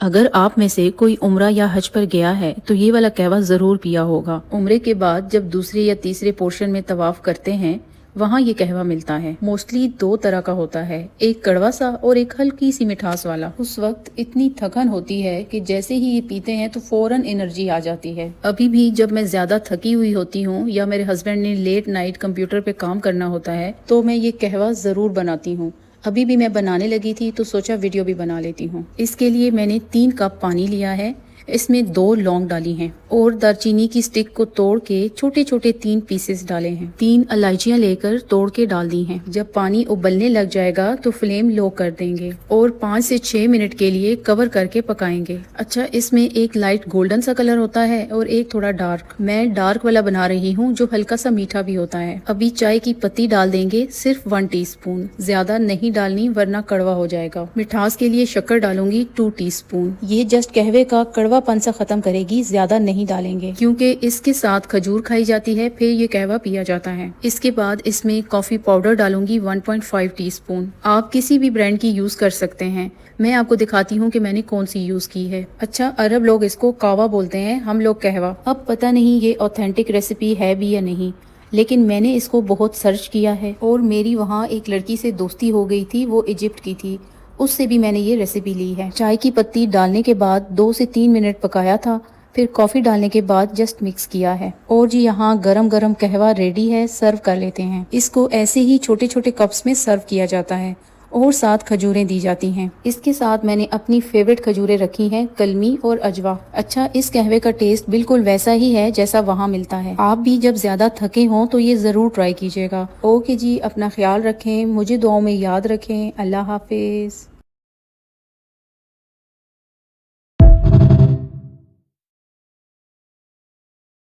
अगर आप में से कोई उम्रा या हज पर गया है तो ये वाला कहवा जरूर पिया होगा। उम्रे के बाद जब दूसरे या तीसरे पोर्शन में तवाफ करते हैं वहाँ ये कहवा मिलता है। मोस्टली दो तरह का होता है, एक कड़वा सा और एक हल्की सी मिठास वाला। उस वक्त इतनी थकन होती है कि जैसे ही ये पीते हैं तो फौरन एनर्जी आ जाती है। अभी भी जब मैं ज्यादा थकी हुई होती हूँ या मेरे हस्बैंड ने लेट नाइट कंप्यूटर पे काम करना होता है तो मैं ये कहवा जरूर बनाती हूँ। अभी भी मैं बनाने लगी थी तो सोचा वीडियो भी बना लेती हूँ। इसके लिए मैंने 3 कप पानी लिया है, इसमें 2 लौंग डाली हैं और दालचीनी की स्टिक को तोड़ के छोटे छोटे 3 पीसेस डाले हैं। 3 इलायचियां लेकर तोड़ के डाल दी हैं। जब पानी उबलने लग जाएगा तो फ्लेम लो कर देंगे और 5 से 6 मिनट के लिए कवर करके पकाएंगे। अच्छा, इसमें एक लाइट गोल्डन सा कलर होता है और एक थोड़ा डार्क। मैं डार्क वाला बना रही हूँ जो हल्का सा मीठा भी होता है। अभी चाय की पत्ती डाल देंगे, सिर्फ 1 टीस्पून, ज्यादा नहीं डालनी वरना कड़वा हो जाएगा। मिठास के लिए शक्कर डालूंगी 2 टीस्पून। ये जस्ट कहवे का कड़वा पंसा खत्म करेगी, ज्यादा नहीं डालेंगे क्योंकि इसके साथ खजूर खाई जाती है, फिर ये कहवा पिया जाता है। इसके बाद इसमें कॉफी पाउडर डालूंगी 1.5 टीस्पून। आप किसी भी ब्रांड की यूज कर सकते हैं, मैं आपको दिखाती हूँ कि मैंने कौन सी यूज की है। अच्छा, अरब लोग इसको कावा बोलते हैं, हम लोग कहवा। अब पता नहीं ये ऑथेंटिक रेसिपी है भी या नहीं, लेकिन मैंने इसको बहुत सर्च किया है और मेरी वहाँ एक लड़की से दोस्ती हो गई थी, वो इजिप्ट की थी, उससे भी मैंने ये रेसिपी ली है। चाय की पत्ती डालने के बाद 2 से 3 मिनट पकाया था, फिर कॉफी डालने के बाद जस्ट मिक्स किया है। और जी यहाँ गरम गरम कहवा रेडी है, सर्व कर लेते हैं। इसको ऐसे ही छोटे छोटे कप्स में सर्व किया जाता है और साथ खजूरें दी जाती हैं। इसके साथ मैंने अपनी फेवरेट खजूरें रखी हैं, कलमी और अजवा। अच्छा, इस कहवे का टेस्ट बिल्कुल वैसा ही है जैसा वहाँ मिलता है। आप भी जब ज्यादा थके हों तो ये जरूर ट्राई कीजिएगा। ओके जी, अपना ख्याल रखें, मुझे दुआओं में याद रखें। अल्लाह हाफिज।